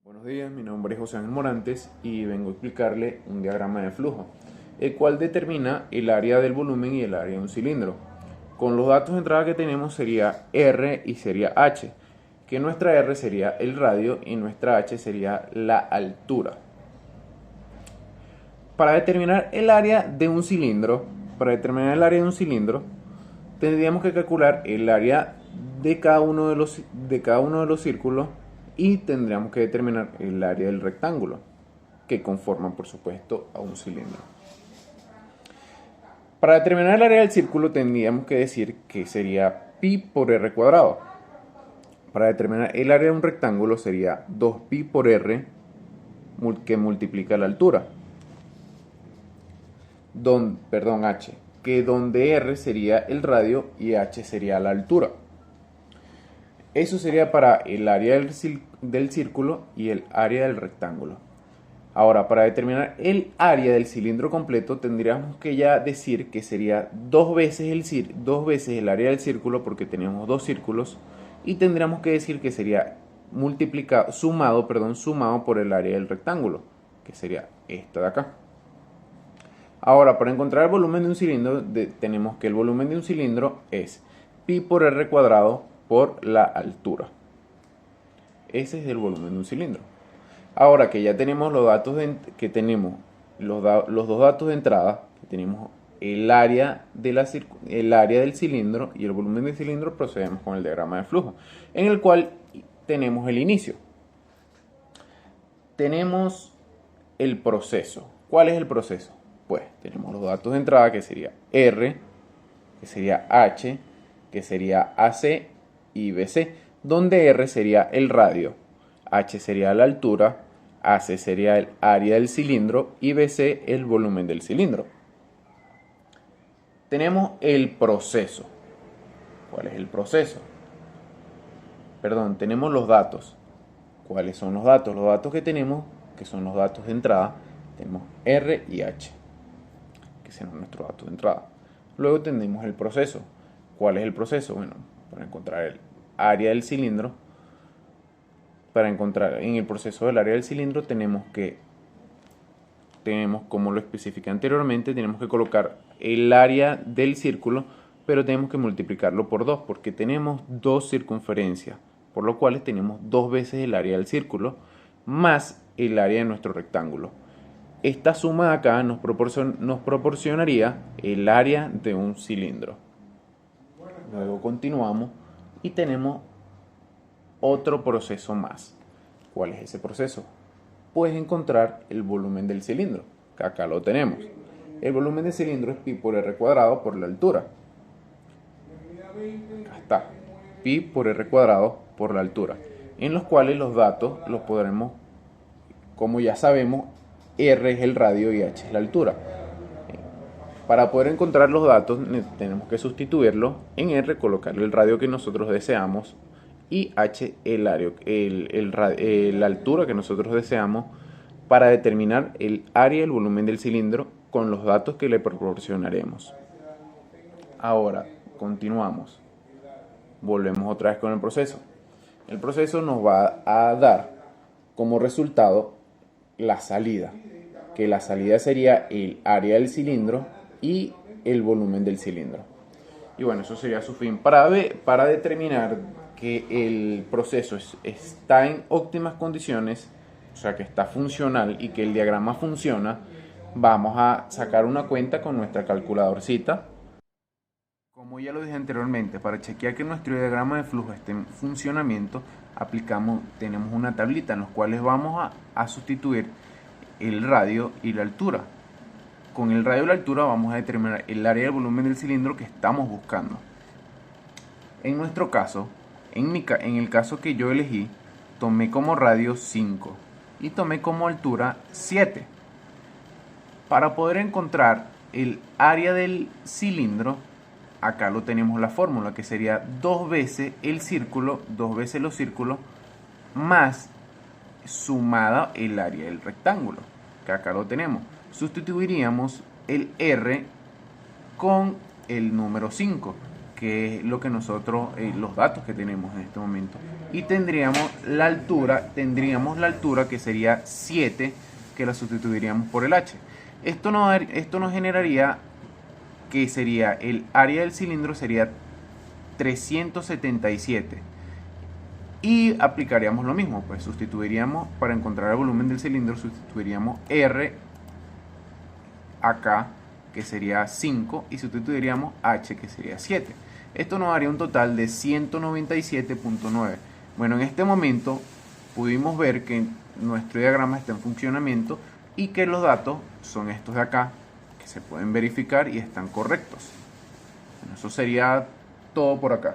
Buenos días, mi nombre es José Ángel Morantes y vengo a explicarle un diagrama de flujo, el cual determina el área del volumen y el área de un cilindro. Con los datos de entrada que tenemos sería R y sería H, que nuestra R sería el radio y nuestra H sería la altura. Para determinar el área de un cilindro, tendríamos que calcular el área de cada uno de los círculos y tendríamos que determinar el área del rectángulo que conforman, por supuesto, a un cilindro. Para determinar el área del círculo tendríamos que decir que sería pi por r cuadrado. Para determinar el área de un rectángulo sería 2pi por r que multiplica la altura. H, que donde r sería el radio y h sería la altura. Eso sería para el área del círculo y el área del rectángulo. Ahora, para determinar el área del cilindro completo, tendríamos que ya decir que sería dos veces el área del círculo, porque tenemos dos círculos, y tendríamos que decir que sería sumado por el área del rectángulo, que sería esta de acá. Ahora, para encontrar el volumen de un cilindro, tenemos que el volumen de un cilindro es pi por r cuadrado por la altura. Ese es el volumen de un cilindro. Ahora que ya tenemos los datos los dos datos de entrada, que tenemos el área del cilindro y el volumen del cilindro, procedemos con el diagrama de flujo, en el cual tenemos el inicio. Tenemos el proceso. ¿Cuál es el proceso? Pues tenemos los datos de entrada, que sería R, que sería H, que sería AC y BC, donde R sería el radio, H sería la altura, AC sería el área del cilindro y BC el volumen del cilindro. Tenemos el proceso. ¿Cuál es el proceso? Tenemos los datos. ¿Cuáles son los datos? Los datos que tenemos, que son los datos de entrada, tenemos R y H, que serán nuestros datos de entrada. Luego tenemos el proceso. ¿Cuál es el proceso? Bueno, para encontrar el área del cilindro, en el proceso del área del cilindro tenemos, como lo especifiqué anteriormente, tenemos que colocar el área del círculo, pero tenemos que multiplicarlo por 2, porque tenemos dos circunferencias, por lo cual tenemos dos veces el área del círculo, más el área de nuestro rectángulo. Esta suma de acá nos proporcionaría el área de un cilindro. Luego continuamos y tenemos otro proceso más. ¿Cuál es ese proceso? Pues encontrar el volumen del cilindro, que acá lo tenemos. El volumen del cilindro es pi por r cuadrado por la altura. Acá está, pi por r cuadrado por la altura, en los cuales los datos los podremos, como ya sabemos, R es el radio y H es la altura. Para poder encontrar los datos tenemos que sustituirlo en R, colocarle el radio que nosotros deseamos y H la altura que nosotros deseamos, para determinar el área y el volumen del cilindro con los datos que le proporcionaremos. Ahora continuamos. Volvemos otra vez con el proceso. El proceso nos va a dar como resultado la salida, que la salida sería el área del cilindro y el volumen del cilindro. Y bueno, eso sería su fin. Para determinar que el proceso está en óptimas condiciones, o sea que está funcional y que el diagrama funciona, vamos a sacar una cuenta con nuestra calculadorcita. Como ya lo dije anteriormente, para chequear que nuestro diagrama de flujo esté en funcionamiento, tenemos una tablita en la cual vamos a sustituir el radio y la altura. Con el radio y la altura vamos a determinar el área del volumen del cilindro que estamos buscando. En nuestro caso, en el caso que yo elegí, tomé como radio 5 y tomé como altura 7. Para poder encontrar el área del cilindro, acá lo tenemos la fórmula, que sería dos veces los círculos, más sumada el área del rectángulo, que acá lo tenemos. Sustituiríamos el R con el número 5, que es lo que nosotros, los datos que tenemos en este momento. Y tendríamos la altura que sería 7, que la sustituiríamos por el h. Esto nos generaría que sería el área del cilindro sería 377. Y aplicaríamos lo mismo, pues sustituiríamos, para encontrar el volumen del cilindro, sustituiríamos R acá, que sería 5, y sustituiríamos H, que sería 7. Esto nos daría un total de 197.9. Bueno, en este momento pudimos ver que nuestro diagrama está en funcionamiento y que los datos son estos de acá, que se pueden verificar y están correctos. Bueno, eso sería todo por acá.